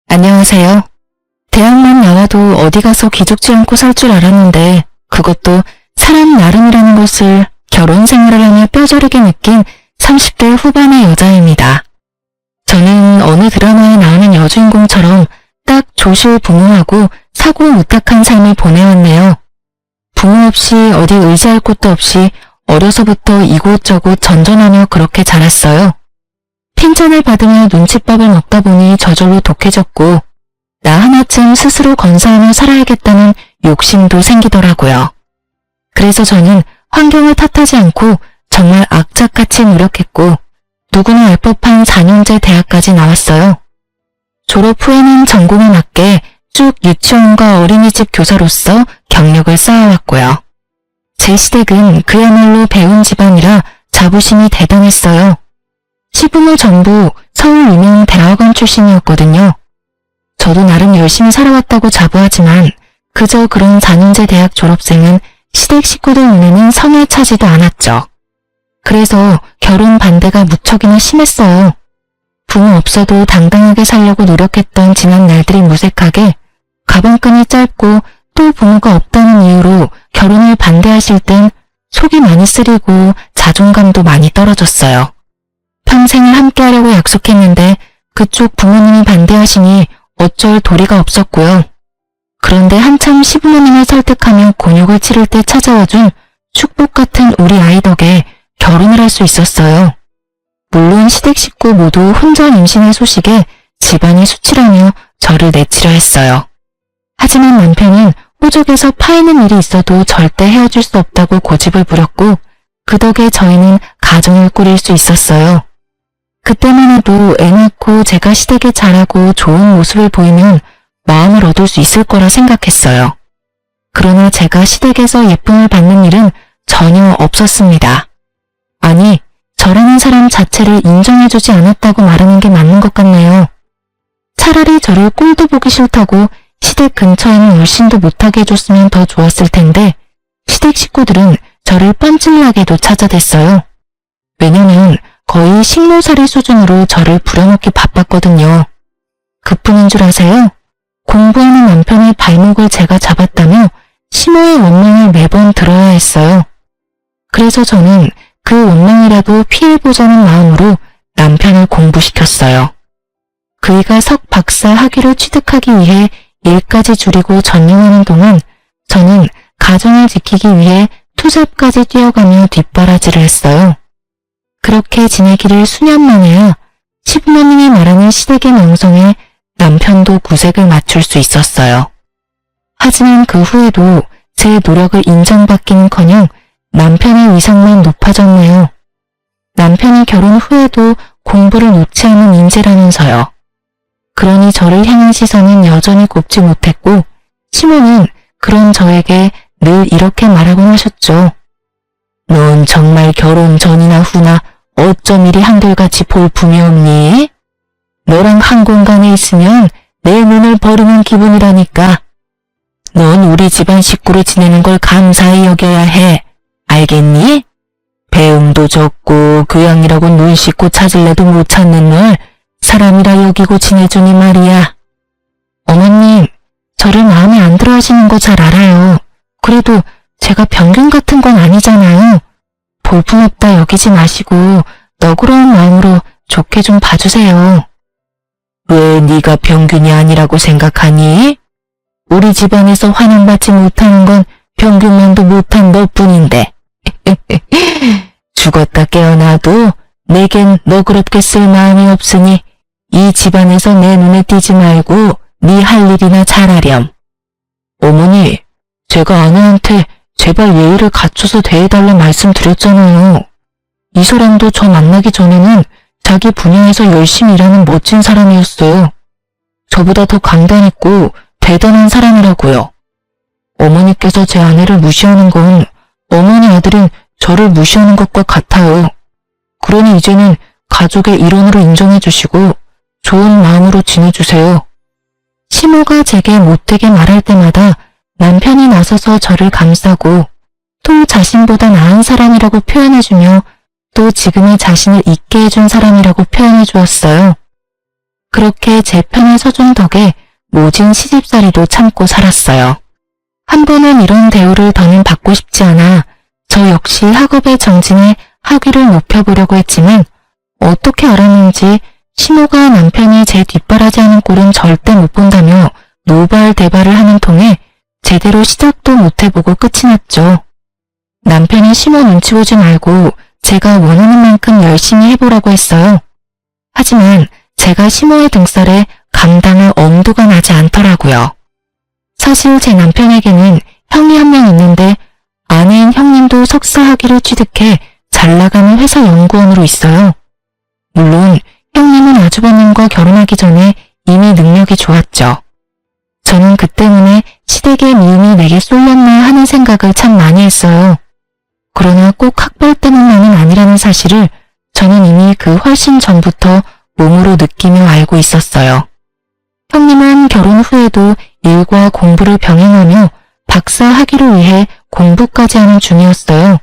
안녕하세요. 대학만 나와도 어디 가서 기죽지 않고 살 줄 알았는데 그것도 사람 나름이라는 것을 결혼 생활을 하며 뼈저리게 느낀 30대 후반의 여자입니다. 저는 어느 드라마에 나오는 여주인공처럼 딱 조실부무하고 사고무탁한 삶을 보내왔네요. 부모 없이 어디 의지할 곳도 없이 어려서부터 이곳저곳 전전하며 그렇게 자랐어요. 핀잔을 받으며 눈칫밥을 먹다 보니 저절로 독해졌고 나 하나쯤 스스로 건사하며 살아야겠다는 욕심도 생기더라고요. 그래서 저는 환경을 탓하지 않고 정말 악착같이 노력했고 누구나 알 법한 4년제 대학까지 나왔어요. 졸업 후에는 전공에 맞게 쭉 유치원과 어린이집 교사로서 경력을 쌓아왔고요. 제 시댁은 그야말로 배운 집안이라 자부심이 대단했어요. 시부모 전부 서울 유명 대학원 출신이었거든요. 저도 나름 열심히 살아왔다고 자부하지만 그저 그런 4년제 대학 졸업생은 시댁 식구들 눈에는 성에 차지도 않았죠. 그래서 결혼 반대가 무척이나 심했어요. 부모 없어도 당당하게 살려고 노력했던 지난 날들이 무색하게 가방끈이 짧고 또 부모가 없다는 이유로 결혼을 반대하실 땐 속이 많이 쓰리고 자존감도 많이 떨어졌어요. 평생을 함께하려고 약속했는데 그쪽 부모님이 반대하시니 어쩔 도리가 없었고요. 그런데 한참 시부모님을 설득하며 곤욕을 치를 때 찾아와준 축복 같은 우리 아이 덕에 결혼을 할 수 있었어요. 물론 시댁 식구 모두 혼자 임신할 소식에 집안이 수치라며 저를 내치려 했어요. 하지만 남편은 호적에서 파이는 일이 있어도 절대 헤어질 수 없다고 고집을 부렸고 그 덕에 저희는 가정을 꾸릴 수 있었어요. 그때만 해도 애 낳고 제가 시댁에 잘하고 좋은 모습을 보이면 마음을 얻을 수 있을 거라 생각했어요. 그러나 제가 시댁에서 예쁨을 받는 일은 전혀 없었습니다. 아니, 저라는 사람 자체를 인정해주지 않았다고 말하는 게 맞는 것 같네요. 차라리 저를 꼴도 보기 싫다고 시댁 근처에는 얼씬도 못하게 해줬으면 더 좋았을 텐데 시댁 식구들은 저를 뻔질나게도 찾아댔어요. 왜냐면 거의 식모살이 수준으로 저를 부려먹기 바빴거든요. 그뿐인 줄 아세요? 공부하는 남편의 발목을 제가 잡았다며 심호의 원망을 매번 들어야 했어요. 그래서 저는 그 원망이라도 피해보자는 마음으로 남편을 공부시켰어요. 그이가 석 박사 학위를 취득하기 위해 일까지 줄이고 전념하는 동안 저는 가정을 지키기 위해 투잡까지 뛰어가며 뒷바라지를 했어요. 그렇게 지내기를 수년 만에야 시부모님이 말하는 시댁의 명성에 남편도 구색을 맞출 수 있었어요. 하지만 그 후에도 제 노력을 인정받기는커녕 남편의 위상만 높아졌네요. 남편이 결혼 후에도 공부를 놓지 않은 인재라면서요. 그러니 저를 향한 시선은 여전히 곱지 못했고 시모는 그런 저에게 늘 이렇게 말하곤 하셨죠. 넌 정말 결혼 전이나 후나 어쩜 이리 한결같이 볼품이 없니? 너랑 한 공간에 있으면 내 눈을 버리는 기분이라니까. 넌 우리 집안 식구로 지내는 걸 감사히 여겨야 해. 알겠니? 배움도 적고 교양이라고 눈 씻고 찾을래도 못 찾는 널 사람이라 여기고 지내주니 말이야. 어머님, 저를 마음에 안 들어 하시는 거 잘 알아요. 그래도 제가 병균 같은 건 아니잖아요. 볼품없다 여기지 마시고 너그러운 마음으로 좋게 좀 봐주세요. 왜 네가 병균이 아니라고 생각하니? 우리 집안에서 환영받지 못하는 건 병균만도 못한 너뿐인데. 죽었다 깨어나도 내겐 너그럽게 쓸 마음이 없으니 이 집안에서 내 눈에 띄지 말고 네 할 일이나 잘하렴. 어머니, 제가 아내한테 제발 예의를 갖춰서 대해달라 말씀드렸잖아요. 이 사람도 저 만나기 전에는 자기 분야에서 열심히 일하는 멋진 사람이었어요. 저보다 더 강단있고 대단한 사람이라고요. 어머니께서 제 아내를 무시하는 건 어머니 아들인 저를 무시하는 것과 같아요. 그러니 이제는 가족의 일원으로 인정해주시고 좋은 마음으로 지내주세요. 시모가 제게 못되게 말할 때마다 남편이 나서서 저를 감싸고 또 자신보다 나은 사람이라고 표현해주며 또 지금의 자신을 잊게 해준 사람이라고 표현해 주었어요. 그렇게 제 편에 서준 덕에 모진 시집살이도 참고 살았어요. 한 번은 이런 대우를 더는 받고 싶지 않아 저 역시 학업에 정진해 학위를 높여보려고 했지만 어떻게 알았는지 시모가 남편이 제 뒷바라지하는 꼴은 절대 못 본다며 노발대발을 하는 통에 제대로 시작도 못 해보고 끝이 났죠. 남편이 시모 눈치 보지 말고 제가 원하는 만큼 열심히 해보라고 했어요. 하지만 제가 시모의 등살에 감당할 엄두가 나지 않더라고요. 사실 제 남편에게는 형이 한 명 있는데 아내인 형님도 석사 학위를 취득해 잘 나가는 회사 연구원으로 있어요. 물론 형님은 아주버님과 결혼하기 전에 이미 능력이 좋았죠. 저는 그 때문에 시댁의 미움이 내게 쏠렸나 하는 생각을 참 많이 했어요. 그러나 꼭 학벌 때문만은 아니라는 사실을 저는 이미 그 훨씬 전부터 몸으로 느끼며 알고 있었어요. 형님은 결혼 후에도 일과 공부를 병행하며 박사 학위를 위해 공부까지 하는 중이었어요.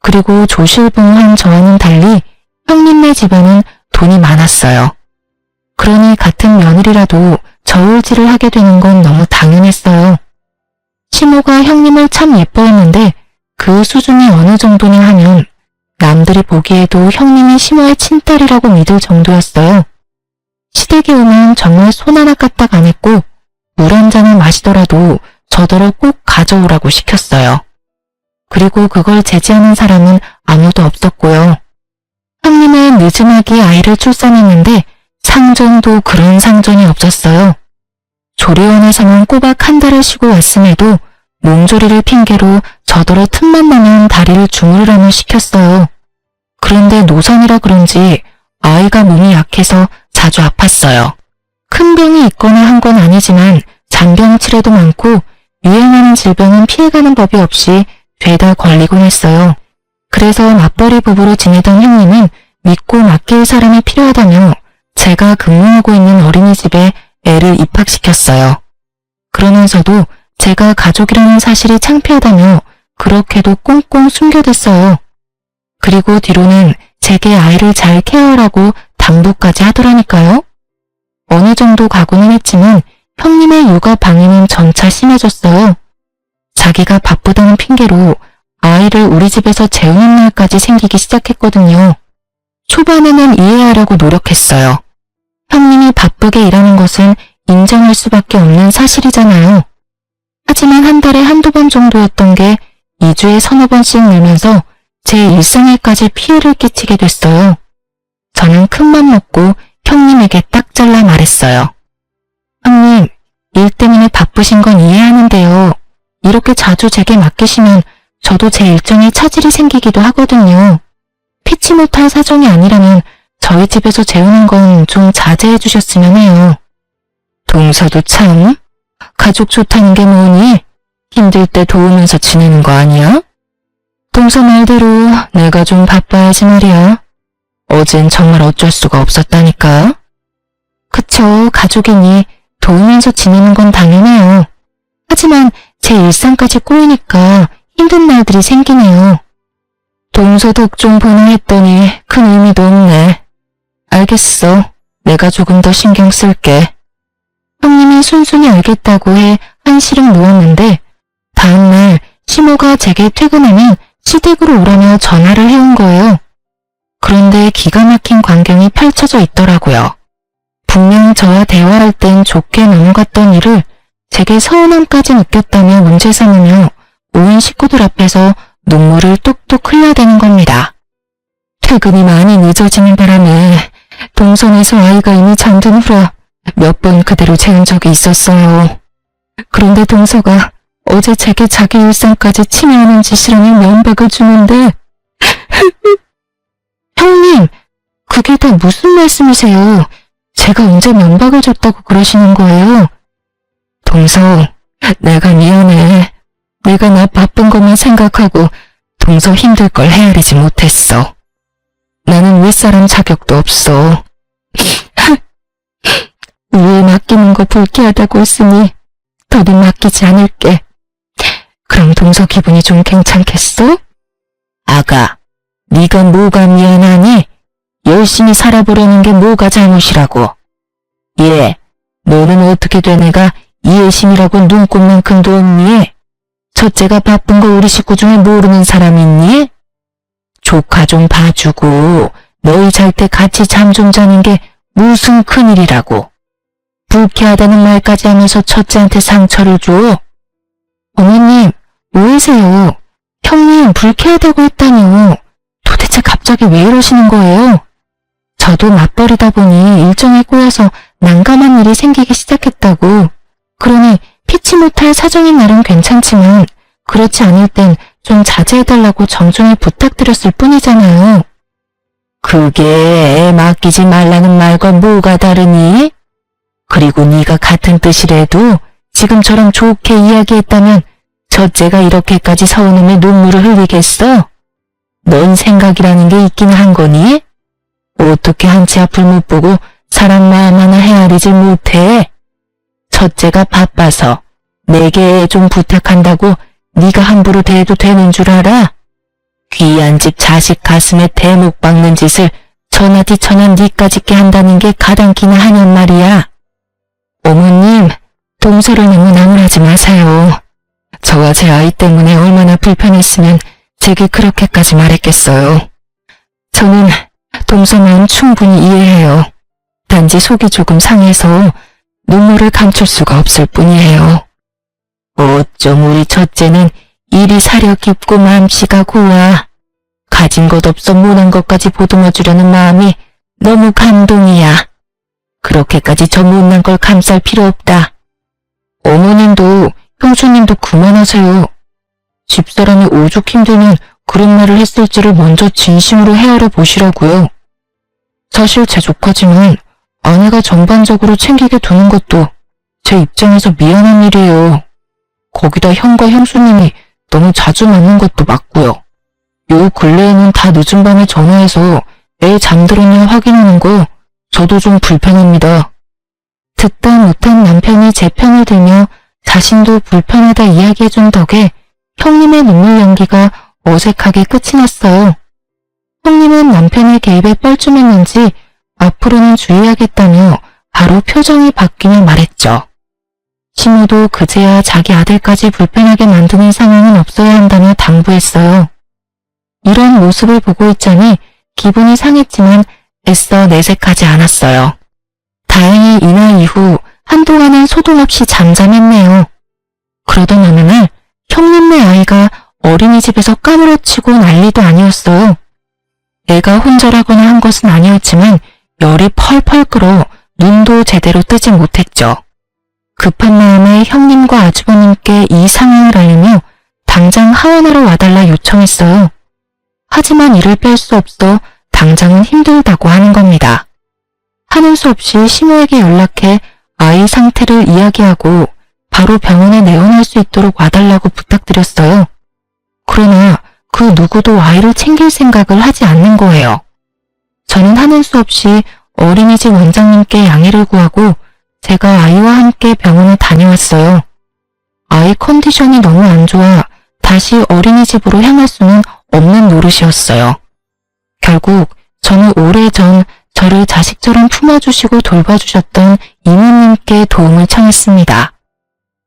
그리고 조실부무한 저와는 달리 형님네 집안은 돈이 많았어요. 그러니 같은 며느리라도 저울질을 하게 되는 건 너무 당연했어요. 시모가 형님을 참 예뻐했는데 그 수준이 어느 정도냐 하면 남들이 보기에도 형님이 시모의 친딸이라고 믿을 정도였어요. 시댁에 오면 정말 손 하나 까딱 안 했고 물 한 잔을 마시더라도 저더러 꼭 가져오라고 시켰어요. 그리고 그걸 제지하는 사람은 아무도 없었고요. 형님은 늦음하게 아이를 출산했는데 상전도 그런 상전이 없었어요. 조리원에서만 꼬박 한 달을 쉬고 왔음에도 몸조리를 핑계로 저더러 틈만 나면 다리를 주무르라며 시켰어요. 그런데 노산이라 그런지 아이가 몸이 약해서 자주 아팠어요. 큰 병이 있거나 한 건 아니지만 잔병치레도 많고 유행하는 질병은 피해가는 법이 없이 죄다 걸리곤 했어요. 그래서 맞벌이 부부로 지내던 형님은 믿고 맡길 사람이 필요하다며 제가 근무하고 있는 어린이집에 애를 입학시켰어요. 그러면서도 제가 가족이라는 사실이 창피하다며 그렇게도 꽁꽁 숨겨댔어요. 그리고 뒤로는 제게 아이를 잘 케어하라고 당부까지 하더라니까요. 어느 정도 가고는 했지만 형님의 육아 방해는 점차 심해졌어요. 자기가 바쁘다는 핑계로 아이를 우리 집에서 재우는 날까지 생기기 시작했거든요. 초반에는 이해하려고 노력했어요. 형님이 바쁘게 일하는 것은 인정할 수밖에 없는 사실이잖아요. 하지만 한 달에 한두 번 정도였던 게 2주에 서너 번씩 늘면서 제 일상에까지 피해를 끼치게 됐어요. 저는 큰맘 먹고 형님에게 딱 잘라 말했어요. 형님, 일 때문에 바쁘신 건 이해하는데요. 이렇게 자주 제게 맡기시면 저도 제 일정에 차질이 생기기도 하거든요. 피치 못할 사정이 아니라면 저희 집에서 재우는 건 좀 자제해 주셨으면 해요. 동서도 참 가족 좋다는 게 뭐니? 힘들 때 도우면서 지내는 거 아니야? 동서 말대로 내가 좀 바빠야지 말이야. 어젠 정말 어쩔 수가 없었다니까. 그쵸, 가족이니 도우면서 지내는 건 당연해요. 하지만 제 일상까지 꼬이니까 힘든 날들이 생기네요. 동서 덕 좀 보나 했더니 큰 의미도 없네. 알겠어. 내가 조금 더 신경 쓸게. 형님이 순순히 알겠다고 해 한시름 놓았는데 다음날 시모가 제게 퇴근하면 시댁으로 오라며 전화를 해온 거예요. 그런데 기가 막힌 광경이 펼쳐져 있더라고요. 분명 저와 대화할 땐 좋게 넘어갔던 일을 제게 서운함까지 느꼈다며 문제 삼으며 온 식구들 앞에서 눈물을 뚝뚝 흘려대는 겁니다. 퇴근이 많이 늦어지는 바람에 동선에서 아이가 이미 잠든 후라 몇 번 그대로 재운 적이 있었어요. 그런데 동서가 어제 제게 자기 일상까지 침해하는 짓이라는 면박을 주는데 형님, 그게 다 무슨 말씀이세요? 제가 언제 면박을 줬다고 그러시는 거예요? 동서, 내가 미안해. 내가 나 바쁜 것만 생각하고 동서 힘들 걸 헤아리지 못했어. 나는 윗사람 자격도 없어. 위에 맡기는 거 불쾌하다고 했으니 더는 맡기지 않을게. 그럼 동서 기분이 좀 괜찮겠어? 아가, 네가 뭐가 미안하니? 열심히 살아보려는 게 뭐가 잘못이라고. 예, 너는 어떻게 된 애가 이해심이라고 눈꽃만큼도 없니? 첫째가 바쁜 거 우리 식구 중에 모르는 사람 있니? 조카 좀 봐주고 너희 잘 때 같이 잠 좀 자는 게 무슨 큰일이라고. 불쾌하다는 말까지 하면서 첫째한테 상처를 줘. 어머님, 왜세요? 형님 불쾌하다고 했다니요. 도대체 갑자기 왜 이러시는 거예요? 저도 맞벌이다 보니 일정이 꼬여서 난감한 일이 생기기 시작했다고. 그러니 피치 못할 사정인 날은 괜찮지만 그렇지 않을 땐 좀 자제해달라고 정중히 부탁드렸을 뿐이잖아요. 그게 애 맡기지 말라는 말과 뭐가 다르니? 그리고 네가 같은 뜻이라도 지금처럼 좋게 이야기했다면 첫째가 이렇게까지 서운함에 눈물을 흘리겠어? 넌 생각이라는 게 있긴 한 거니? 어떻게 한치 앞을 못 보고 사람 마음 하나 헤아리질 못해? 첫째가 바빠서 내게 좀 부탁한다고 네가 함부로 대해도 되는 줄 알아? 귀한 집 자식 가슴에 대목 박는 짓을 천하디천한 니까 짓게 한다는 게 가당키나 하냔 말이야. 어머님, 동서를 너무 나무라지 마세요. 저와 제 아이 때문에 얼마나 불편했으면 제게 그렇게까지 말했겠어요. 저는 동서 마음 충분히 이해해요. 단지 속이 조금 상해서 눈물을 감출 수가 없을 뿐이에요. 어쩜 우리 첫째는 일이 사려 깊고 마음씨가 고와. 가진 것 없어 못한 것까지 보듬어주려는 마음이 너무 감동이야. 그렇게까지 저 못난 걸 감쌀 필요 없다. 어머님도 형수님도 그만하세요. 집사람이 오죽 힘들면 그런 말을 했을지를 먼저 진심으로 헤아려 보시라고요. 사실 제 조카지만 아내가 전반적으로 챙기게 두는 것도 제 입장에서 미안한 일이에요. 거기다 형과 형수님이 너무 자주 만난 것도 맞고요. 요 근래에는 다 늦은 밤에 전화해서 애 잠들었냐 확인하는 거 저도 좀 불편합니다. 듣다 못한 남편이 제 편을 들며 자신도 불편하다 이야기해준 덕에 형님의 눈물 연기가 어색하게 끝이 났어요. 형님은 남편의 개입에 뻘쭘했는지 앞으로는 주의하겠다며 바로 표정이 바뀌며 말했죠. 시모도 그제야 자기 아들까지 불편하게 만드는 상황은 없어야 한다며 당부했어요. 이런 모습을 보고 있자니 기분이 상했지만 애써 내색하지 않았어요. 다행히 이날 이후 한동안은 소동 없이 잠잠했네요. 그러던 어느 날 형님네 아이가 어린이집에서 까무러치고 난리도 아니었어요. 애가 혼절하거나 한 것은 아니었지만 열이 펄펄 끓어 눈도 제대로 뜨지 못했죠. 급한 마음에 형님과 아주버님께 이 상황을 알리며 당장 하원하러 와달라 요청했어요. 하지만 이를 뺄 수 없어 당장은 힘들다고 하는 겁니다. 하는 수 없이 시모에게 연락해 아이 상태를 이야기하고 바로 병원에 내원할 수 있도록 와달라고 부탁드렸어요. 그러나 그 누구도 아이를 챙길 생각을 하지 않는 거예요. 저는 하는 수 없이 어린이집 원장님께 양해를 구하고 제가 아이와 함께 병원에 다녀왔어요. 아이 컨디션이 너무 안 좋아 다시 어린이집으로 향할 수는 없는 노릇이었어요. 결국 저는 오래전 저를 자식처럼 품어주시고 돌봐주셨던 이모님께 도움을 청했습니다.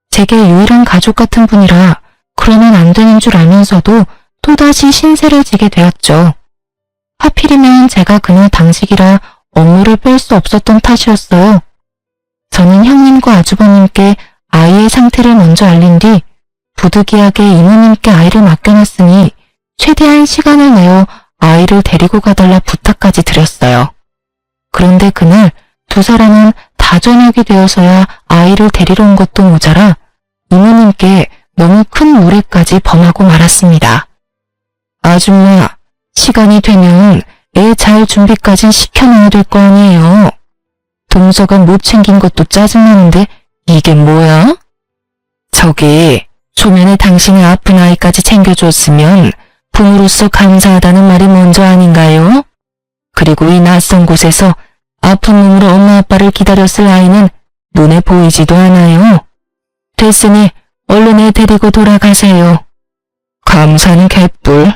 제게 유일한 가족 같은 분이라 그러면 안 되는 줄 알면서도 또다시 신세를 지게 되었죠. 하필이면 제가 그날 당직이라 업무를 뺄 수 없었던 탓이었어요. 저는 형님과 아주버님께 아이의 상태를 먼저 알린 뒤 부득이하게 이모님께 아이를 맡겨놨으니 최대한 시간을 내어 아이를 데리고 가달라 부탁까지 드렸어요. 그런데 그날 두 사람은 다 저녁이 되어서야 아이를 데리러 온 것도 모자라 이모님께 너무 큰 무례까지 범하고 말았습니다. 아줌마, 시간이 되면 애 잘 준비까지 시켜놔야 될 거 아니에요. 동서가 못 챙긴 것도 짜증나는데 이게 뭐야? 저기 초면에 당신의 아픈 아이까지 챙겨줬으면 부모로서 감사하다는 말이 먼저 아닌가요? 그리고 이 낯선 곳에서 아픈 몸으로 엄마 아빠를 기다렸을 아이는 눈에 보이지도 않아요. 됐으니 얼른 애 데리고 돌아가세요. 감사는 개뿔.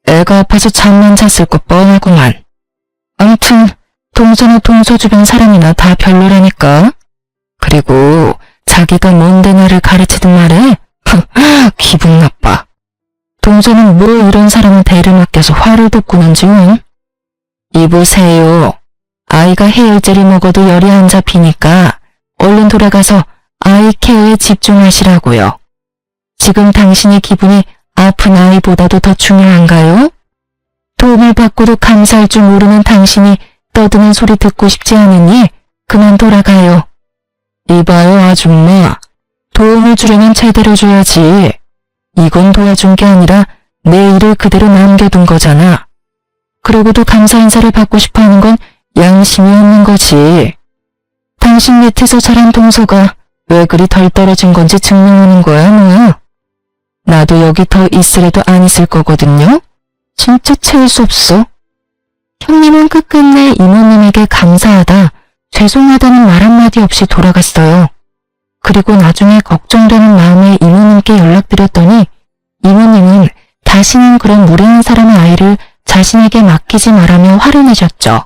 애가 아파서 잠만 잤을 것 뻔하구만. 암튼 동서나 동서 주변 사람이나 다 별로라니까. 그리고 자기가 뭔데 나를 가르치든 말해. 기분 나빠. 동서는 뭐 이런 사람은 대를 맡겨서 화를 돋구는지 원. 이보세요. 아이가 해열제를 먹어도 열이 안 잡히니까 얼른 돌아가서 아이 케어에 집중하시라고요. 지금 당신의 기분이 아픈 아이보다도 더 중요한가요? 도움을 받고도 감사할 줄 모르는 당신이 떠드는 소리 듣고 싶지 않으니 그만 돌아가요. 이봐요 아줌마. 도움을 주려면 제대로 줘야지. 이건 도와준 게 아니라 내 일을 그대로 남겨둔 거잖아. 그러고도 감사 인사를 받고 싶어하는 건 양심이 없는 거지. 당신 밑에서 자란 동서가 왜 그리 덜 떨어진 건지 증명하는 거야 뭐야. 나도 여기 더 있으래도 안 있을 거거든요. 진짜 채울 수 없어. 형님은 끝끝내 이모님에게 감사하다, 죄송하다는 말 한마디 없이 돌아갔어요. 그리고 나중에 걱정되는 마음에 이모님께 연락드렸더니 이모님은 다시는 그런 무례한 사람의 아이를 자신에게 맡기지 말라며 화를 내셨죠.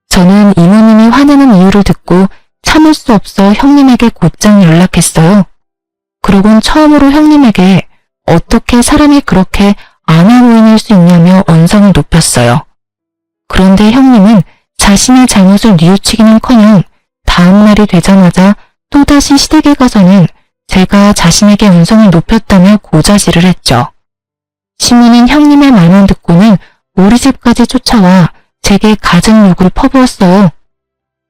저는 이모님이 화내는 이유를 듣고 참을 수 없어 형님에게 곧장 연락했어요. 그러곤 처음으로 형님에게 어떻게 사람이 그렇게 안아 보이낼 수 있냐며 언성을 높였어요. 그런데 형님은 자신의 잘못을 뉘우치기는커녕 다음날이 되자마자 또다시 시댁에 가서는 제가 자신에게 언성을 높였다며 고자질을 했죠. 시민인 형님의 말만 듣고는 우리 집까지 쫓아와 제게 갖은 욕을 퍼부었어요.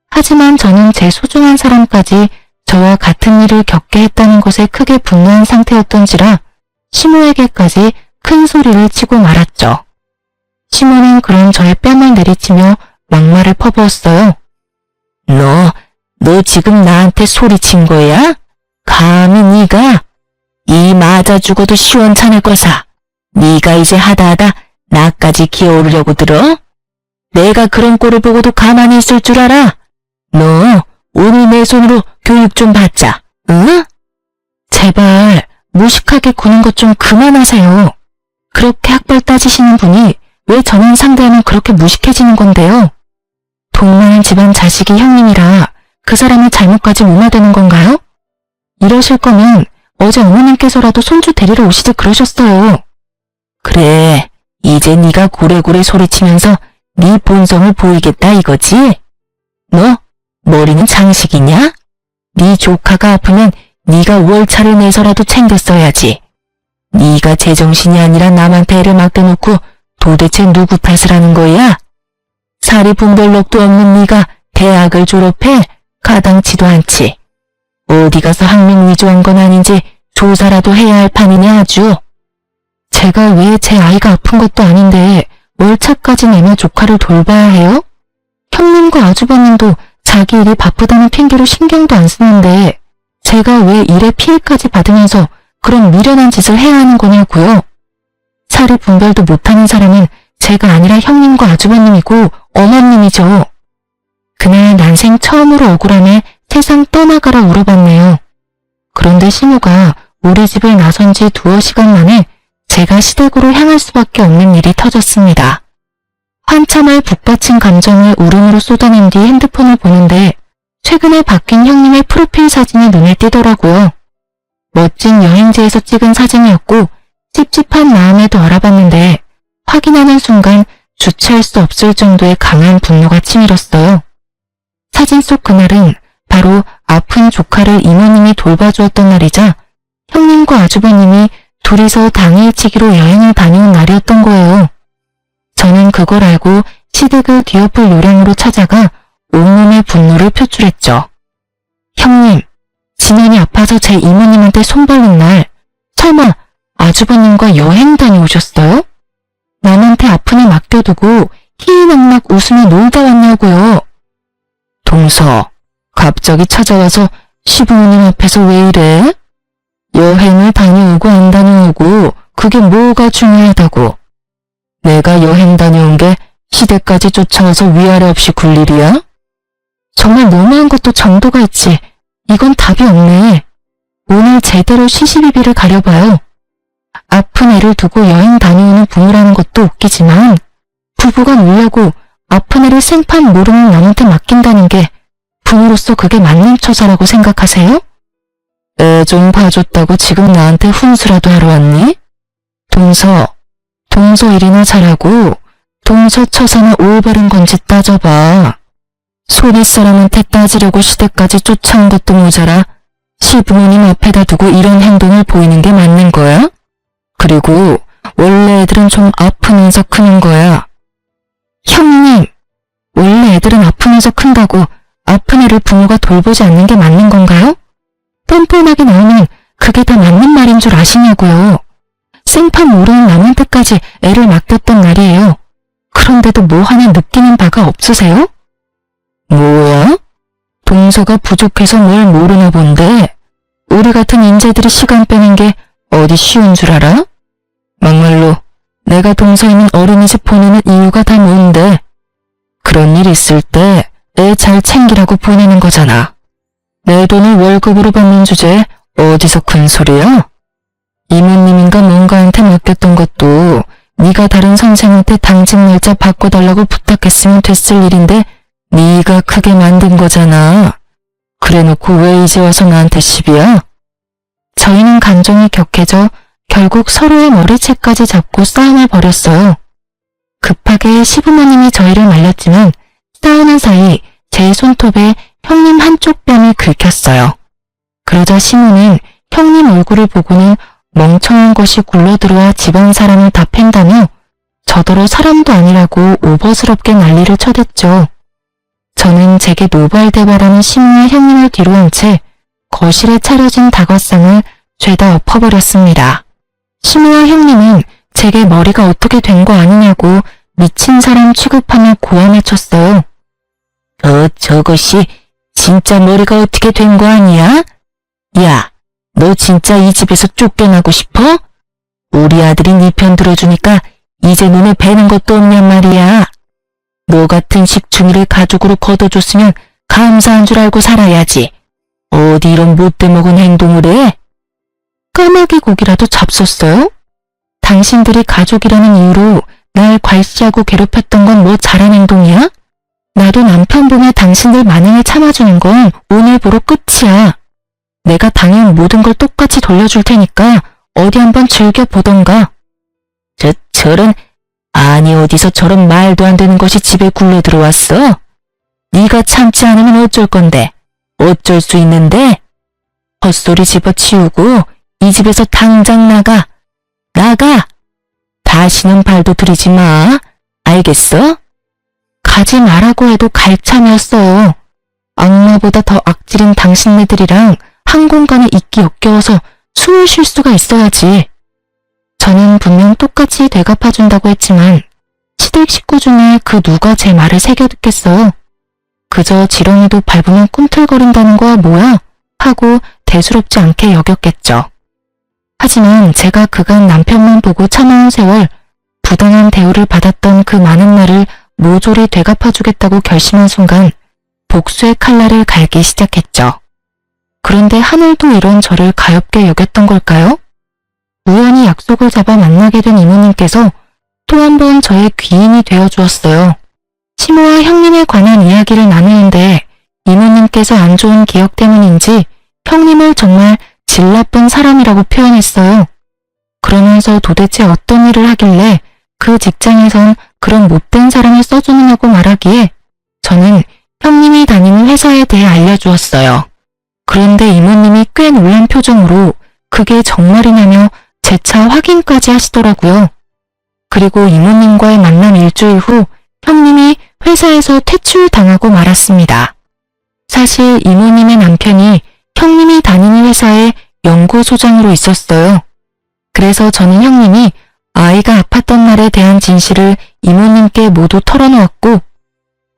하지만 저는 제 소중한 사람까지 저와 같은 일을 겪게 했다는 것에 크게 분노한 상태였던지라 시모에게까지 큰 소리를 치고 말았죠. 시모는 그런 저의 뺨을 내리치며 막말을 퍼부었어요. 너 지금 나한테 소리친 거야? 감히 네가? 이 맞아 죽어도 시원찮을 거사. 네가 이제 하다하다 나까지 기어오르려고 들어? 내가 그런 꼴을 보고도 가만히 있을 줄 알아? 너 오늘 내 손으로 교육 좀 받자, 응? 제발 무식하게 구는 것 좀 그만하세요. 그렇게 학벌 따지시는 분이 왜 저는 상대하면 그렇게 무식해지는 건데요? 돈 많은 집안 자식이 형님이라 그 사람의 잘못까지 무마되는 건가요? 이러실 거면 어제 어머님께서라도 손주 데리러 오시지 그러셨어요. 그래, 이제 네가 고래고래 소리치면서 네 본성을 보이겠다 이거지? 너 머리는 장식이냐? 네 조카가 아프면 네가 월차를 내서라도 챙겼어야지. 네가 제정신이 아니라 남한테 애를 맡겨놓고 도대체 누구 탓을 하는 거야? 사리분별력도 없는 네가 대학을 졸업해? 가당치도 않지. 어디 가서 학력 위조한 건 아닌지 조사라도 해야 할 판이냐 아주. 제가 왜 제 아이가 아픈 것도 아닌데 월차까지 내며 조카를 돌봐야 해요? 형님과 아주버님도 자기 일이 바쁘다는 핑계로 신경도 안 쓰는데 제가 왜 일에 피해까지 받으면서 그런 미련한 짓을 해야 하는 거냐고요. 사리 분별도 못하는 사람은 제가 아니라 형님과 아주버님이고 어머님이죠. 그날 난생 처음으로 억울함에 세상 떠나가라 울어봤네요. 그런데 시모가 우리 집을 나선 지 2시간 만에 제가 시댁으로 향할 수밖에 없는 일이 터졌습니다. 한참을 북받친 감정을 울음으로 쏟아낸 뒤 핸드폰을 보는데 최근에 바뀐 형님의 프로필 사진이 눈에 띄더라고요. 멋진 여행지에서 찍은 사진이었고 찝찝한 마음에 더 알아봤는데 확인하는 순간 주체할 수 없을 정도의 강한 분노가 치밀었어요. 사진 속 그날은 바로 아픈 조카를 이모님이 돌봐주었던 날이자 형님과 아주버님이 둘이서 당일치기로 여행을 다녀온 날이었던 거예요. 저는 그걸 알고 시댁을 뒤엎을 요량으로 찾아가 온몸의 분노를 표출했죠. 형님, 진현이 아파서 제 이모님한테 손발린 날 설마 아주버님과 여행 다녀오셨어요? 남한테 아픈 애 맡겨두고 희희낙낙 웃으며 놀다 왔냐고요. 동서, 갑자기 찾아와서 시부모님 앞에서 왜 이래? 여행을 다녀오고 안 다녀오고 그게 뭐가 중요하다고. 내가 여행 다녀온 게 시댁까지 쫓아와서 위아래 없이 굴 일이야? 정말 너무한 것도 정도가 있지. 이건 답이 없네. 오늘 제대로 시시비비를 가려봐요. 아픈 애를 두고 여행 다녀오는 부모라는 것도 웃기지만 부부가 놀려고 아픈 애를 생판 모르는 남한테 맡긴다는 게 부모로서 그게 맞는 처사라고 생각하세요? 애 좀 봐줬다고 지금 나한테 훈수라도 하러 왔니? 동서 일이나 잘하고 동서 처사나 올바른 건지 따져봐. 소리 사람한테 따지려고 시댁까지 쫓아온 것도 모자라 시부모님 앞에다 두고 이런 행동을 보이는 게 맞는 거야? 그리고 원래 애들은 좀 아프면서 크는 거야. 형님, 원래 애들은 아프면서 큰다고 아픈 애를 부모가 돌보지 않는 게 맞는 건가요? 뻔뻔하게 나오면 그게 다 맞는 말인 줄 아시냐고요. 생판 모르는 남한테까지 애를 맡겼던 날이에요. 그런데도 뭐 하나 느끼는 바가 없으세요? 뭐야? 동서가 부족해서 뭘 모르나 본데 우리 같은 인재들이 시간 빼는 게 어디 쉬운 줄 알아? 막말로 내가 동서이는 어린이집 보내는 이유가 다 뭔데? 그런 일 있을 때 애 잘 챙기라고 보내는 거잖아. 내 돈을 월급으로 받는 주제에 어디서 큰 소리야? 이모님인가 뭔가한테 맡겼던 것도 네가 다른 선생한테 당직 날짜 바꿔달라고 부탁했으면 됐을 일인데 네가 크게 만든 거잖아. 그래놓고 왜 이제 와서 나한테 시비야? 저희는 감정이 격해져 결국 서로의 머리채까지 잡고 싸움을 벌였어요. 급하게 시부모님이 저희를 말렸지만 싸우는 사이 제 손톱에 형님 한쪽 뺨이 긁혔어요. 그러자 시모는 형님 얼굴을 보고는 멍청한 것이 굴러들어와 집안 사람을 다 팬다며 저더러 사람도 아니라고 오버스럽게 난리를 쳐댔죠. 저는 제게 노발대발하는 시모와 형님을 뒤로 한 채 거실에 차려진 다과상을 죄다 엎어버렸습니다. 시모와 형님은 제게 머리가 어떻게 된 거 아니냐고 미친 사람 취급하며 고함을 쳤어요. 저것이 진짜 머리가 어떻게 된 거 아니야? 야, 너 진짜 이 집에서 쫓겨나고 싶어? 우리 아들이 네 편 들어주니까 이제 눈에 뵈는 것도 없냔 말이야. 너 같은 식충이를 가족으로 거둬줬으면 감사한 줄 알고 살아야지. 어디 이런 못돼 먹은 행동을 해? 까마귀 고기라도 잡섰어요? 당신들이 가족이라는 이유로 날 괄시하고 괴롭혔던 건 뭐 잘한 행동이야? 나도 남편 보며 당신들 만행을 참아주는 건 오늘부로 끝이야. 내가 당연 모든 걸 똑같이 돌려줄 테니까 어디 한번 즐겨보던가. 저런, 아니 어디서 저런 말도 안 되는 것이 집에 굴러 들어왔어? 네가 참지 않으면 어쩔 건데? 어쩔 수 있는데? 헛소리 집어치우고 이 집에서 당장 나가. 나가! 다시는 발도 들이지 마. 알겠어? 가지 말라고 해도 갈 참이었어요. 악마보다 더 악질인 당신네들이랑 한 공간에 있기 역겨워서 숨을 쉴 수가 있어야지. 저는 분명 똑같이 되갚아준다고 했지만 시댁 식구 중에 그 누가 제 말을 새겨 듣겠어요. 그저 지렁이도 밟으면 꿈틀거린다는 거야 뭐야? 하고 대수롭지 않게 여겼겠죠. 하지만 제가 그간 남편만 보고 참아온 세월, 부당한 대우를 받았던 그 많은 날을 모조리 되갚아주겠다고 결심한 순간 복수의 칼날을 갈기 시작했죠. 그런데 하늘도 이런 저를 가엾게 여겼던 걸까요? 우연히 약속을 잡아 만나게 된 이모님께서 또 한 번 저의 귀인이 되어주었어요. 시모와 형님에 관한 이야기를 나누는데 이모님께서 안 좋은 기억 때문인지 형님을 정말 질 나쁜 사람이라고 표현했어요. 그러면서 도대체 어떤 일을 하길래 그 직장에선 그런 못된 사람을 써주느냐고 말하기에 저는 형님이 다니는 회사에 대해 알려주었어요. 그런데 이모님이 꽤 놀란 표정으로 그게 정말이냐며 재차 확인까지 하시더라고요. 그리고 이모님과의 만남 일주일 후 형님이 회사에서 퇴출당하고 말았습니다. 사실 이모님의 남편이 형님이 다니는 회사의 연구소장으로 있었어요. 그래서 저는 형님이 아이가 아팠던 날에 대한 진실을 이모님께 모두 털어놓았고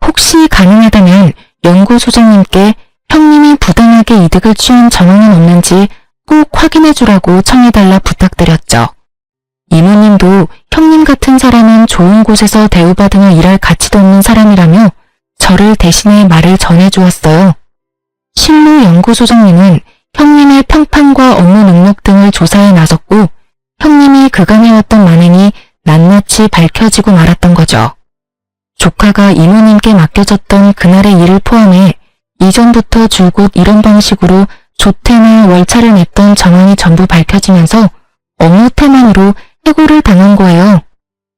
혹시 가능하다면 연구소장님께 형님이 부당하게 이득을 취한 정황은 없는지 꼭 확인해주라고 청해달라 부탁드렸죠. 이모님도 형님 같은 사람은 좋은 곳에서 대우받으며 일할 가치도 없는 사람이라며 저를 대신해 말을 전해주었어요. 실로 연구소장님은 형님의 평판과 업무 능력 등을 조사해 나섰고 형님이 그간 해왔던 만행이 낱낱이 밝혀지고 말았던 거죠. 조카가 이모님께 맡겨졌던 그날의 일을 포함해 이전부터 줄곧 이런 방식으로 조퇴나 월차를 냈던 정황이 전부 밝혀지면서 업무 태만으로 해고를 당한 거예요.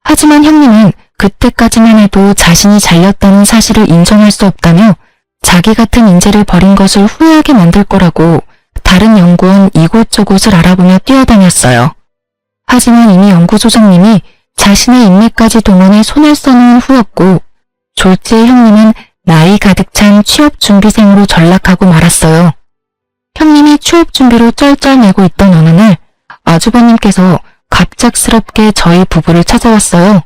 하지만 형님은 그때까지만 해도 자신이 잘렸다는 사실을 인정할 수 없다며 자기 같은 인재를 버린 것을 후회하게 만들 거라고 다른 연구원 이곳저곳을 알아보며 뛰어다녔어요. 하지만 이미 연구소장님이 자신의 인맥까지 동원해 손을 써놓은 후였고 졸지의 형님은 나이 가득 찬 취업준비생으로 전락하고 말았어요. 형님이 취업준비로 쩔쩔매고 있던 어느 날 아주버님께서 갑작스럽게 저희 부부를 찾아왔어요.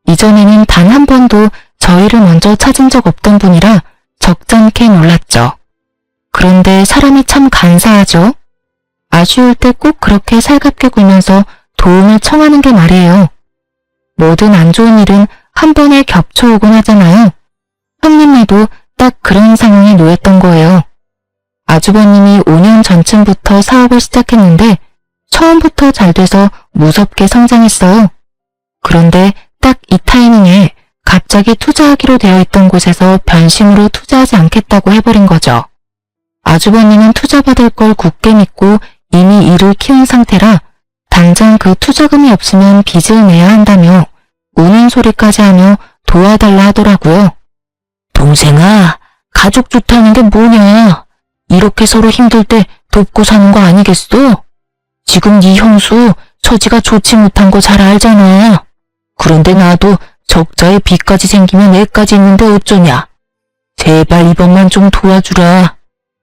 이전에는 단 한 번도 저희를 먼저 찾은 적 없던 분이라 적잖게 놀랐죠. 그런데 사람이 참 간사하죠. 아쉬울 때 꼭 그렇게 살갑게 굴면서 도움을 청하는 게 말이에요. 모든 안 좋은 일은 한 번에 겹쳐오곤 하잖아요. 형님네도 딱 그런 상황에 놓였던 거예요. 아주버님이 5년 전쯤부터 사업을 시작했는데 처음부터 잘 돼서 무섭게 성장했어요. 그런데 딱 이 타이밍에 갑자기 투자하기로 되어 있던 곳에서 변심으로 투자하지 않겠다고 해버린 거죠. 아주버님은 투자받을 걸 굳게 믿고 이미 일을 키운 상태라 당장 그 투자금이 없으면 빚을 내야 한다며 우는 소리까지 하며 도와달라 하더라고요. 동생아, 가족 좋다는 게 뭐냐? 이렇게 서로 힘들 때 돕고 사는 거 아니겠어? 지금 네 형수 처지가 좋지 못한 거 잘 알잖아. 그런데 나도 적자에 빚까지 생기면 애까지 있는데 어쩌냐. 제발 이번만 좀 도와주라.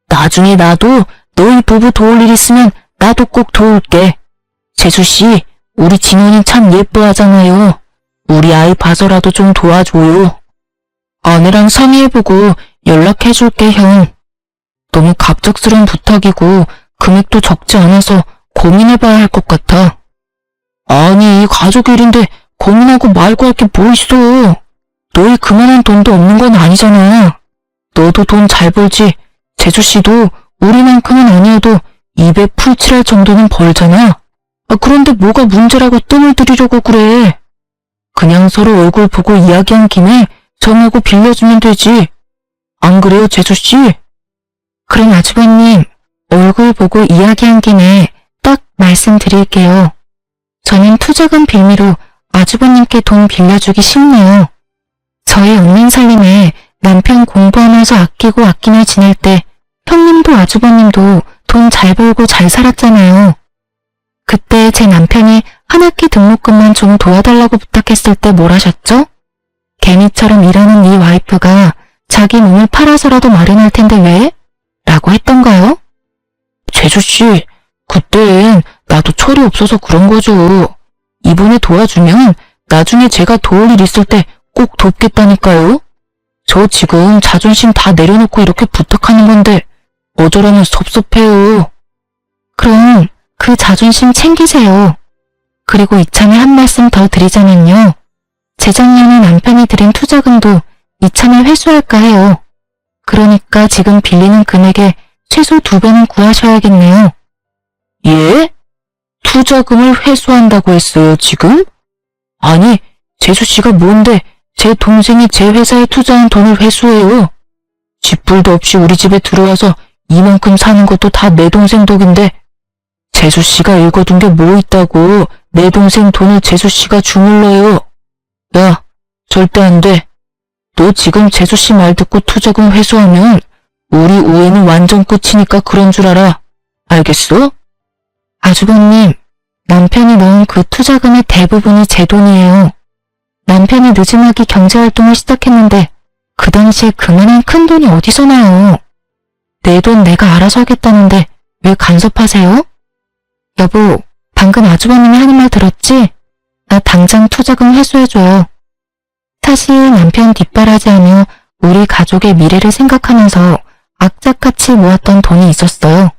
나중에 나도 너희 부부 도울 일 있으면 나도 꼭 도울게. 재수씨, 우리 진원이 참 예뻐하잖아요. 우리 아이 봐서라도 좀 도와줘요. 아내랑 상의해보고 연락해줄게, 형. 너무 갑작스러운 부탁이고 금액도 적지 않아서 고민해봐야 할 것 같아. 아니, 가족 일인데 고민하고 말고 할 게 뭐 있어. 너희 그만한 돈도 없는 건 아니잖아. 너도 돈 잘 벌지. 재수씨도 우리만큼은 아니어도 입에 풀칠할 정도는 벌잖아. 그런데 뭐가 문제라고 뜸을 들이려고 그래. 그냥 서로 얼굴 보고 이야기한 김에 정하고 빌려주면 되지. 안 그래요, 재수씨? 그럼 아주버님, 얼굴 보고 이야기한 김에 딱 말씀드릴게요. 저는 투자금 빌미로 아주버님께 돈 빌려주기 싫네요. 저희 언닌 살림에 남편 공부하면서 아끼고 아끼며 지낼 때 형님도 아주버님도 돈 잘 벌고 잘 살았잖아요. 그때 제 남편이 한 학기 등록금만 좀 도와달라고 부탁했을 때 뭘 하셨죠? 개미처럼 일하는 이 와이프가 자기 몸을 팔아서라도 마련할 텐데 왜? 라고 했던가요? 재수씨, 그땐 나도 철이 없어서 그런 거죠. 이번에 도와주면 나중에 제가 도울 일 있을 때 꼭 돕겠다니까요. 저 지금 자존심 다 내려놓고 이렇게 부탁하는 건데 어쩌라면 섭섭해요. 그럼 그 자존심 챙기세요. 그리고 이참에 한 말씀 더 드리자면요. 재작년에 남편이 들인 투자금도 이참에 회수할까 해요. 그러니까 지금 빌리는 금액의 최소 2배는 구하셔야겠네요. 예? 투자금을 회수한다고 했어요, 지금? 아니, 재수씨가 뭔데 제 동생이 제 회사에 투자한 돈을 회수해요. 쥐뿔도 없이 우리 집에 들어와서 이만큼 사는 것도 다 내 동생 덕인데 재수씨가 읽어둔 게 뭐 있다고 내 동생 돈을 재수씨가 주물러요. 야, 절대 안 돼. 너 지금 재수씨 말 듣고 투자금 회수하면 우리 우애는 완전 끝이니까 그런 줄 알아. 알겠어? 아주버님, 남편이 넣은 그 투자금의 대부분이 제 돈이에요. 남편이 느지막이 경제활동을 시작했는데 그 당시에 그만한 큰 돈이 어디서 나요. 내 돈 내가 알아서 하겠다는데 왜 간섭하세요? 여보, 방금 아주버님이 하는 말 들었지? 나 당장 투자금 회수해줘요. 사실 남편 뒷바라지하며 우리 가족의 미래를 생각하면서 악착같이 모았던 돈이 있었어요.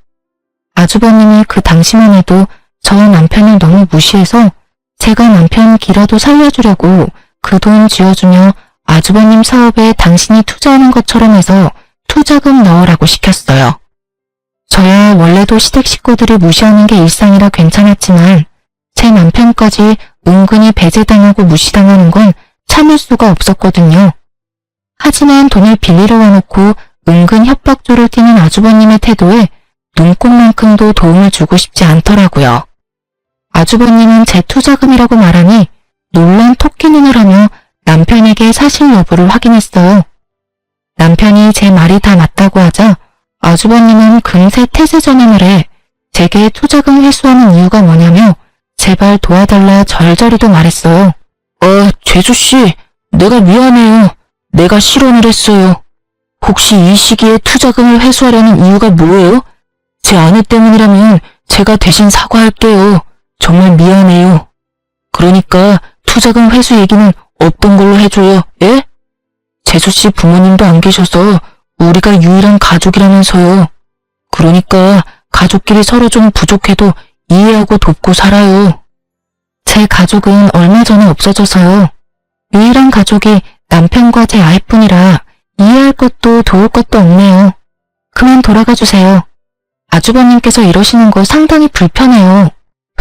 아주버님이 그 당시만 해도 저 남편을 너무 무시해서 제가 남편 기라도 살려주려고 그 돈 쥐어주며 아주버님 사업에 당신이 투자하는 것처럼 해서 투자금 넣으라고 시켰어요. 저야 원래도 시댁 식구들이 무시하는 게 일상이라 괜찮았지만 제 남편까지 은근히 배제당하고 무시당하는 건 참을 수가 없었거든요. 하지만 돈을 빌리러 와놓고 은근 협박조를 띠는 아주버님의 태도에 눈꼽만큼도 도움을 주고 싶지 않더라고요. 아주버님은 제 투자금이라고 말하니 놀란 토끼 눈을 하며 남편에게 사실 여부를 확인했어요. 남편이 제 말이 다 맞다고 하자 아주버님은 금세 태세 전환을 해 제게 투자금 회수하는 이유가 뭐냐며 제발 도와달라 절절히도 말했어요. 제주씨, 내가 미안해요. 내가 실언을 했어요. 혹시 이 시기에 투자금을 회수하려는 이유가 뭐예요? 제 아내 때문이라면 제가 대신 사과할게요. 정말 미안해요. 그러니까 투자금 회수 얘기는 없던 걸로 해줘요. 예? 재수씨 부모님도 안 계셔서 우리가 유일한 가족이라면서요. 그러니까 가족끼리 서로 좀 부족해도 이해하고 돕고 살아요. 제 가족은 얼마 전에 없어져서요. 유일한 가족이 남편과 제 아이뿐이라 이해할 것도 도울 것도 없네요. 그만 돌아가 주세요. 아주버님께서 이러시는 거 상당히 불편해요.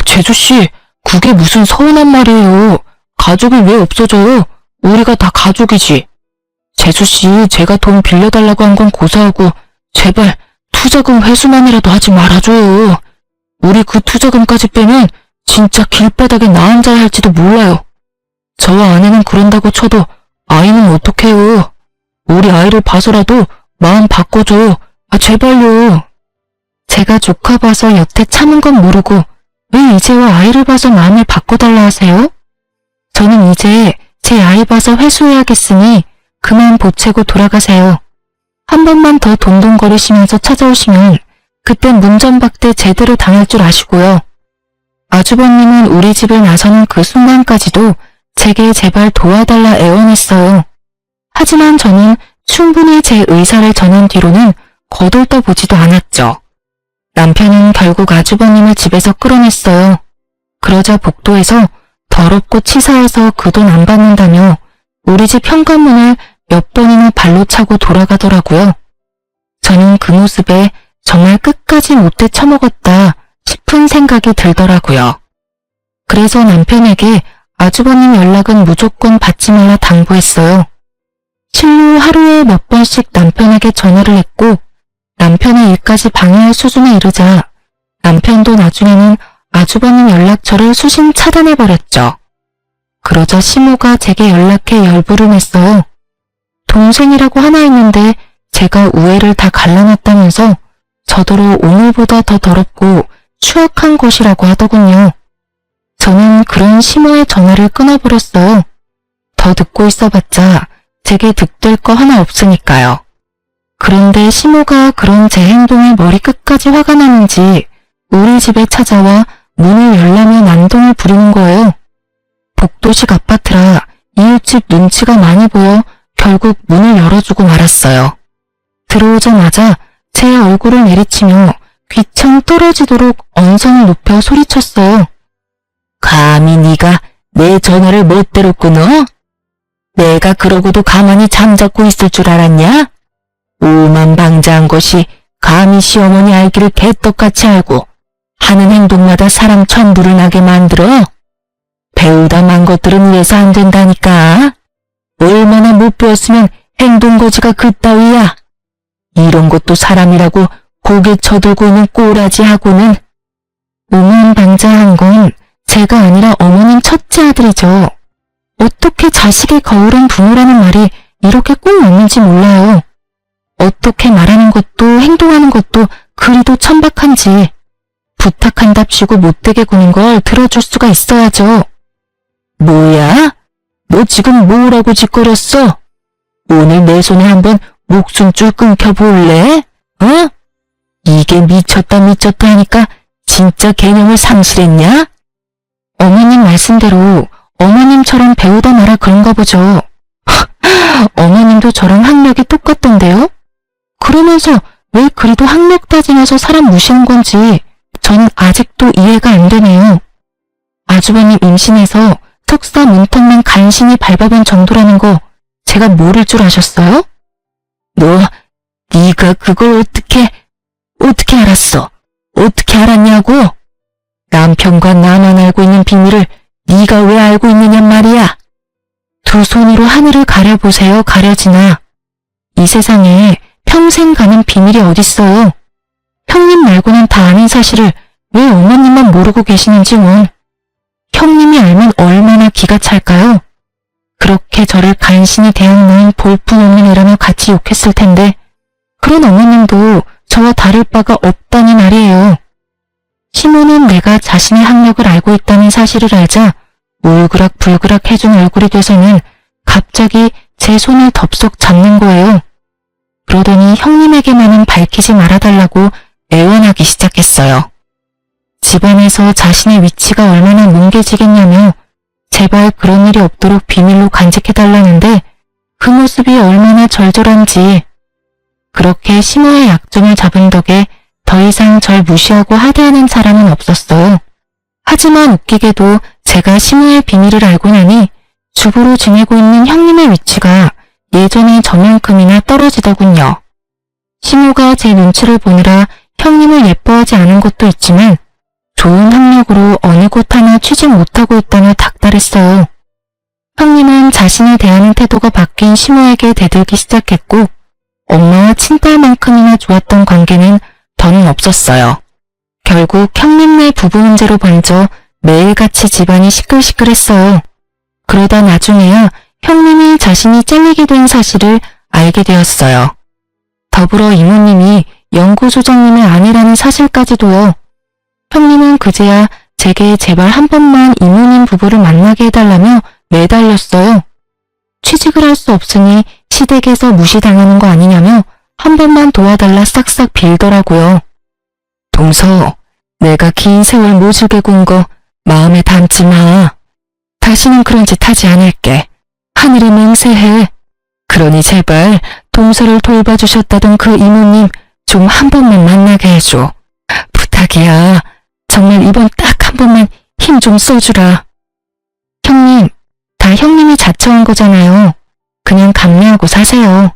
재수씨, 그게 무슨 서운한 말이에요. 가족이 왜 없어져요? 우리가 다 가족이지. 재수씨, 제가 돈 빌려달라고 한 건 고사하고 제발 투자금 회수만이라도 하지 말아줘요. 우리 그 투자금까지 빼면 진짜 길바닥에 나 앉아야 할지도 몰라요. 저와 아내는 그런다고 쳐도 아이는 어떡해요. 우리 아이를 봐서라도 마음 바꿔줘요. 제발요. 제가 조카 봐서 여태 참은 건 모르고 왜 이제와 아이를 봐서 마음을 바꿔달라 하세요? 저는 이제 제 아이 봐서 회수해야겠으니 그만 보채고 돌아가세요. 한 번만 더 동동거리시면서 찾아오시면 그때 문전박대 제대로 당할 줄 아시고요. 아주버님은 우리 집을 나서는 그 순간까지도 제게 제발 도와달라 애원했어요. 하지만 저는 충분히 제 의사를 전한 뒤로는 거들떠보지도 않았죠. 남편은 결국 아주버님을 집에서 끌어냈어요. 그러자 복도에서 더럽고 치사해서 그 돈 안 받는다며 우리 집 현관문을 몇 번이나 발로 차고 돌아가더라고요. 저는 그 모습에 정말 끝까지 못돼 처먹었다 싶은 생각이 들더라고요. 그래서 남편에게 아주버님 연락은 무조건 받지 말라 당부했어요. 실로 하루에 몇 번씩 남편에게 전화를 했고 남편의 일까지 방해할 수준에 이르자 남편도 나중에는 아주버님 연락처를 수신 차단해버렸죠. 그러자 시모가 제게 연락해 열불을 냈어요. 동생이라고 하나 있는데 제가 우애를 다 갈라놨다면서 저더러 오늘보다 더 더럽고 추악한 것이라고 하더군요. 저는 그런 시모의 전화를 끊어버렸어요. 더 듣고 있어봤자 제게 득될 거 하나 없으니까요. 그런데 시모가 그런 제 행동에 머리끝까지 화가 나는지 우리 집에 찾아와 문을 열라며 난동을 부리는 거예요. 복도식 아파트라 이웃집 눈치가 많이 보여 결국 문을 열어주고 말았어요. 들어오자마자 제 얼굴을 내리치며 귀청 떨어지도록 언성을 높여 소리쳤어요. 감히 네가 내 전화를 멋대로 끊어? 내가 그러고도 가만히 잠자고 있을 줄 알았냐? 오만방자한 것이 감히 시어머니 알기를 개떡같이 알고 하는 행동마다 사람 천불을 나게 만들어? 배우다 만 것들은 이래서 안 된다니까. 얼마나 못 배웠으면 행동거지가 그따위야. 이런 것도 사람이라고 고개 쳐들고 있는 꼬라지하고는. 오만방자한 건 제가 아니라 어머님 첫째 아들이죠. 어떻게 자식의 거울은 부모라는 말이 이렇게 꼭 맞는지 몰라요. 어떻게 말하는 것도 행동하는 것도 그리도 천박한지 부탁한답시고 못되게 구는 걸 들어줄 수가 있어야죠. 뭐야? 너 지금 뭐라고 짓거렸어? 오늘 내 손에 한번 목숨줄 끊겨볼래? 어? 이게 미쳤다 하니까 진짜 개념을 상실했냐? 어머님 말씀대로 어머님처럼 배우다 말아 그런가 보죠. 어머님도 저랑 학력이 똑같던데요? 그러면서 왜 그리도 학력 따지면서 사람 무시한 건지 저는 아직도 이해가 안 되네요. 아주버님 임신해서 석사 문턱만 간신히 밟아본 정도라는 거 제가 모를 줄 아셨어요? 네가 그걸 어떻게 알았어? 어떻게 알았냐고? 남편과 나만 알고 있는 비밀을 네가 왜 알고 있느냔 말이야. 두 손으로 하늘을 가려보세요. 가려지나. 이 세상에 평생 가는 비밀이 어딨어요. 형님 말고는 다 아는 사실을 왜 어머님만 모르고 계시는지 원. 형님이 알면 얼마나 기가 찰까요? 그렇게 저를 간신히 대하는 볼품없는 애라며 같이 욕했을 텐데 그런 어머님도 저와 다를 바가 없다니 말이에요. 시모는 내가 자신의 학력을 알고 있다는 사실을 알자 울그락불그락 해준 얼굴이 돼서는 갑자기 제 손을 덥석 잡는 거예요. 그러더니 형님에게만은 밝히지 말아달라고 애원하기 시작했어요. 집안에서 자신의 위치가 얼마나 뭉개지겠냐며 제발 그런 일이 없도록 비밀로 간직해달라는데 그 모습이 얼마나 절절한지. 그렇게 시모의 약점을 잡은 덕에 더 이상 절 무시하고 하대하는 사람은 없었어요. 하지만 웃기게도 제가 시모의 비밀을 알고 나니 주부로 지내고 있는 형님의 위치가 예전에 저만큼이나 떨어지더군요. 시모가 제 눈치를 보느라 형님을 예뻐하지 않은 것도 있지만 좋은 학력으로 어느 곳 하나 취직 못하고 있다며 닥달했어요. 형님은 자신을 대하는 태도가 바뀐 시모에게 대들기 시작했고 엄마와 친딸만큼이나 좋았던 관계는 더는 없었어요. 결국 형님네 부부 문제로 번져 매일같이 집안이 시끌시끌했어요. 그러다 나중에야 형님이 자신이 찔리게 된 사실을 알게 되었어요. 더불어 이모님이 연구소장님의 아내라는 사실까지도요. 형님은 그제야 제게 제발 한 번만 이모님 부부를 만나게 해달라며 매달렸어요. 취직을 할 수 없으니 시댁에서 무시당하는 거 아니냐며 한 번만 도와달라 싹싹 빌더라고요. 동서, 내가 긴 세월 모질게 군 거 마음에 담지 마. 다시는 그런 짓 하지 않을게. 하늘이 맹세해. 그러니 제발 동서를 돌봐주셨다던 그 이모님 좀 한 번만 만나게 해줘. 부탁이야. 정말 이번 딱 한 번만 힘 좀 써주라. 형님, 다 형님이 자처한 거잖아요. 그냥 감내하고 사세요.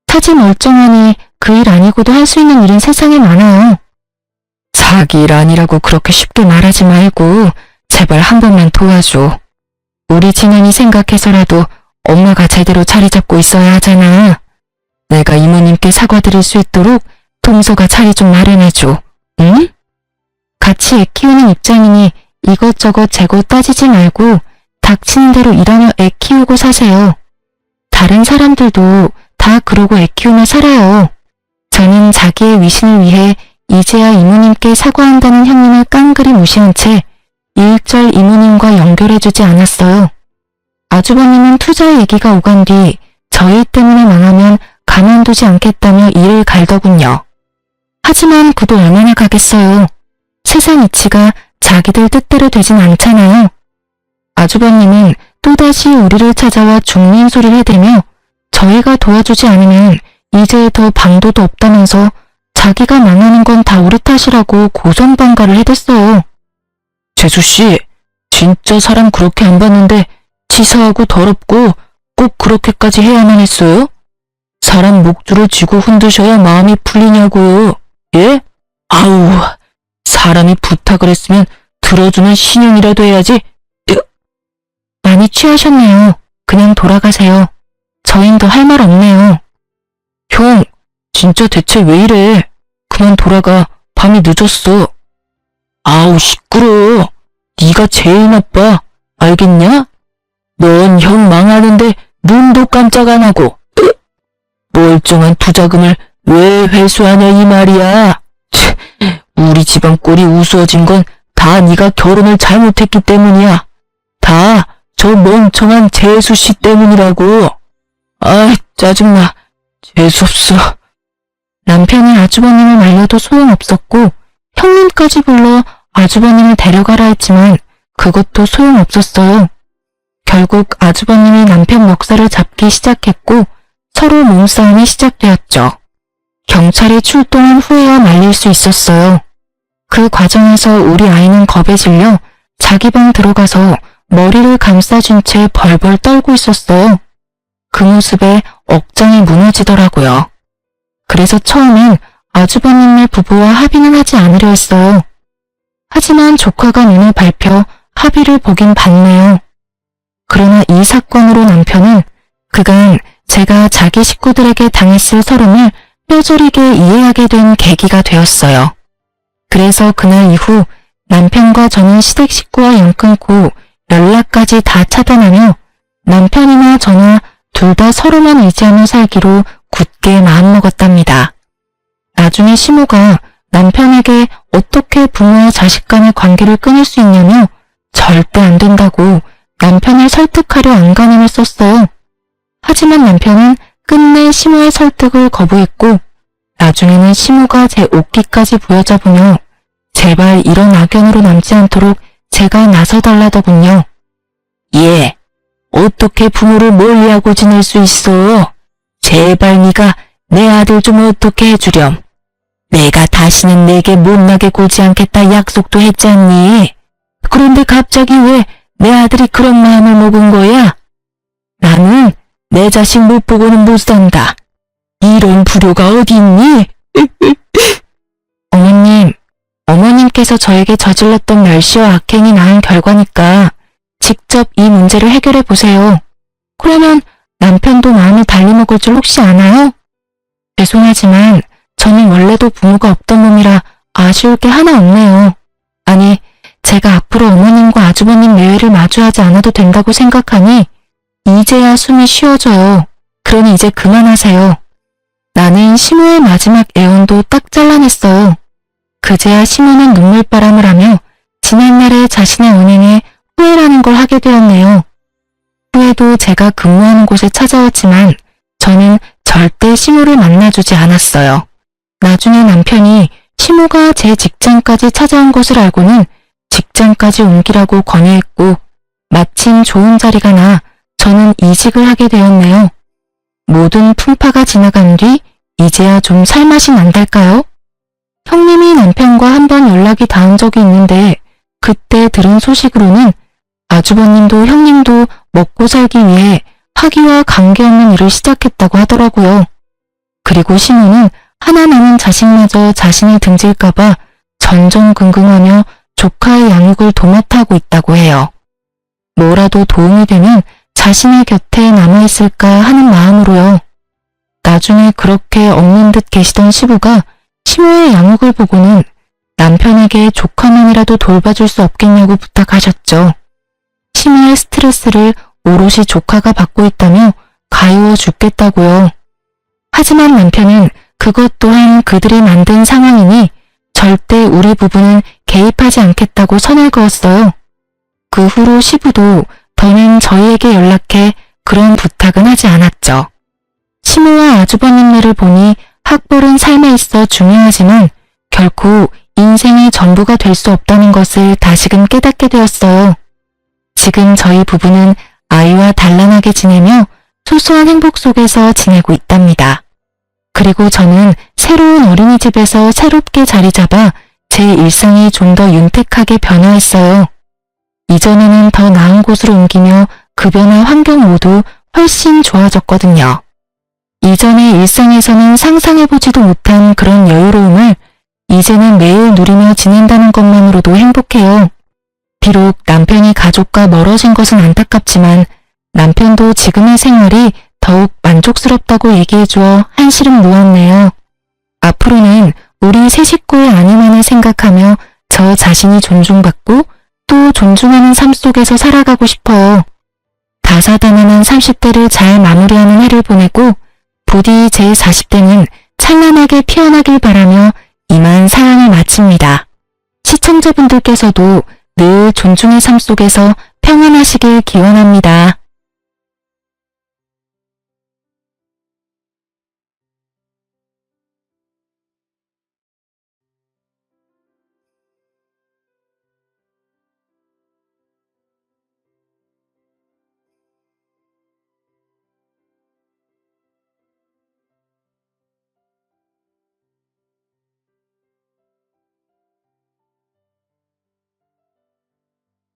사지 멀쩡하니 그 일 아니고도 할 수 있는 일은 세상에 많아요. 자기 일 아니라고 그렇게 쉽게 말하지 말고 제발 한 번만 도와줘. 우리 진현이 생각해서라도 엄마가 제대로 자리 잡고 있어야 하잖아. 내가 이모님께 사과드릴 수 있도록 동서가 자리 좀 마련해줘. 응? 같이 애 키우는 입장이니 이것저것 재고 따지지 말고 닥치는 대로 일하며 애 키우고 사세요. 다른 사람들도 다 그러고 애 키우며 살아요. 저는 자기의 위신을 위해 이제야 이모님께 사과한다는 형님을 깡그리 무시한 채 일절 이모님과 연결해주지 않았어요. 아주버님은 투자 얘기가 오간 뒤 저희 때문에 망하면 가만두지 않겠다며 이를 갈더군요. 하지만 그도 얼마나 가겠어요. 세상 이치가 자기들 뜻대로 되진 않잖아요. 아주버님은 또다시 우리를 찾아와 죽는 소리를 해대며 저희가 도와주지 않으면 이제 더 방도도 없다면서 자기가 망하는 건 다 우리 탓이라고 고성방가를 해댔어요. 재수씨, 진짜 사람 그렇게 안 봤는데 치사하고 더럽고 꼭 그렇게까지 해야만 했어요? 사람 목줄을 쥐고 흔드셔야 마음이 풀리냐고요. 예? 아우, 사람이 부탁을 했으면 들어주는 신용이라도 해야지. 많이 취하셨네요. 그냥 돌아가세요. 저흰 더 할 말 없네요. 형, 진짜 대체 왜 이래? 그만 돌아가. 밤이 늦었어. 아우, 시끄러워. 네가 제일 나빠. 알겠냐? 넌 형 망하는데 눈도 깜짝 안 하고 멀쩡한 투자금을 왜 회수하냐 이 말이야. 우리 집안 꼴이 우스워진 건 다 네가 결혼을 잘못했기 때문이야. 다 저 멍청한 재수씨 때문이라고. 아이, 짜증나. 재수없어. 남편이 아주버님을 말려도 소용없었고 형님까지 불러 아주버님을 데려가라 했지만 그것도 소용없었어요. 결국 아주버님이 남편 멱살을 잡기 시작했고 서로 몸싸움이 시작되었죠. 경찰이 출동한 후에야 말릴 수 있었어요. 그 과정에서 우리 아이는 겁에 질려 자기 방 들어가서 머리를 감싸준 채 벌벌 떨고 있었어요. 그 모습에 억장이 무너지더라고요. 그래서 처음엔 아주버님네 부부와 합의는 하지 않으려 했어요. 하지만 조카가 눈을 밟혀 합의를 보긴 봤네요. 그러나 이 사건으로 남편은 그간 제가 자기 식구들에게 당했을 서름을 뼈저리게 이해하게 된 계기가 되었어요. 그래서 그날 이후 남편과 저는 시댁 식구와 연 끊고 연락까지 다 차단하며 남편이나 저나 둘 다 서로만 의지하며 살기로 굳게 마음먹었답니다. 나중에 시모가 남편에게 어떻게 부모와 자식 간의 관계를 끊을 수 있냐며 절대 안 된다고 남편을 설득하려 안간힘을 썼어요. 하지만 남편은 끝내 시모의 설득을 거부했고 나중에는 시모가 제 옷깃까지 부여잡으며 제발 이런 악연으로 남지 않도록 제가 나서달라더군요. 예, 어떻게 부모를 멀리하고 지낼 수 있어? 제발 네가 내 아들 좀 어떻게 해주렴. 내가 다시는 내게 못나게 굴지 않겠다 약속도 했지 않니? 그런데 갑자기 왜 내 아들이 그런 마음을 먹은 거야? 나는 내 자식 못 보고는 못 산다. 이런 불효가 어디 있니? 어머님께서 저에게 저질렀던 멸시와 악행이 낳은 결과니까 직접 이 문제를 해결해 보세요. 그러면 남편도 마음을 달리 먹을 줄 혹시 아나요? 죄송하지만 저는 원래도 부모가 없던 놈이라 아쉬울 게 하나 없네요. 아니, 제가 앞으로 어머님과 아주버님 매회를 마주하지 않아도 된다고 생각하니 이제야 숨이 쉬어져요. 그러니 이제 그만하세요. 나는 시모의 마지막 애원도 딱 잘라냈어요. 그제야 시모는 눈물바람을 하며 지난날의 자신의 언행에 후회라는 걸 하게 되었네요. 후에도 제가 근무하는 곳에 찾아왔지만 저는 절대 시모를 만나주지 않았어요. 나중에 남편이 시모가 제 직장까지 찾아온 것을 알고는 직장까지 옮기라고 권유했고 마침 좋은 자리가 나 저는 이직을 하게 되었네요. 모든 풍파가 지나간 뒤 이제야 좀 살맛이 난달까요? 형님이 남편과 한번 연락이 닿은 적이 있는데 그때 들은 소식으로는 아주버님도 형님도 먹고 살기 위해 화기와 관계없는 일을 시작했다고 하더라고요. 그리고 시모는 하나 남은 자식마저 자신이 등질까봐 전전긍긍하며 조카의 양육을 도맡아 하고 있다고 해요. 뭐라도 도움이 되면 자신의 곁에 남아있을까 하는 마음으로요. 나중에 그렇게 없는 듯 계시던 시부가 시모의 양육을 보고는 남편에게 조카만이라도 돌봐줄 수 없겠냐고 부탁하셨죠. 시모의 스트레스를 오롯이 조카가 받고 있다며 가여워 죽겠다고요. 하지만 남편은 그것 또한 그들이 만든 상황이니 절대 우리 부부는 개입하지 않겠다고 선을 그었어요. 그 후로 시부도 더는 저희에게 연락해 그런 부탁은 하지 않았죠. 시모와 아주버님네를 보니 학벌은 삶에 있어 중요하지만 결코 인생의 전부가 될 수 없다는 것을 다시금 깨닫게 되었어요. 지금 저희 부부는 아이와 단란하게 지내며 소소한 행복 속에서 지내고 있답니다. 그리고 저는 새로운 어린이집에서 새롭게 자리 잡아 제 일상이 좀 더 윤택하게 변화했어요. 이전에는 더 나은 곳으로 옮기며 급여나 환경 모두 훨씬 좋아졌거든요. 이전의 일상에서는 상상해보지도 못한 그런 여유로움을 이제는 매일 누리며 지낸다는 것만으로도 행복해요. 비록 남편이 가족과 멀어진 것은 안타깝지만 남편도 지금의 생활이 더욱 만족스럽다고 얘기해주어 한시름 놓았네요. 앞으로는 우리 세 식구의 안위만을 생각하며 저 자신이 존중받고 또 존중하는 삶 속에서 살아가고 싶어요. 다사다난한 30대를 잘 마무리하는 해를 보내고 부디 제 40대는 찬란하게 피어나길 바라며 이만 사연을 마칩니다. 시청자분들께서도 늘 존중의 삶 속에서 평안하시길 기원합니다.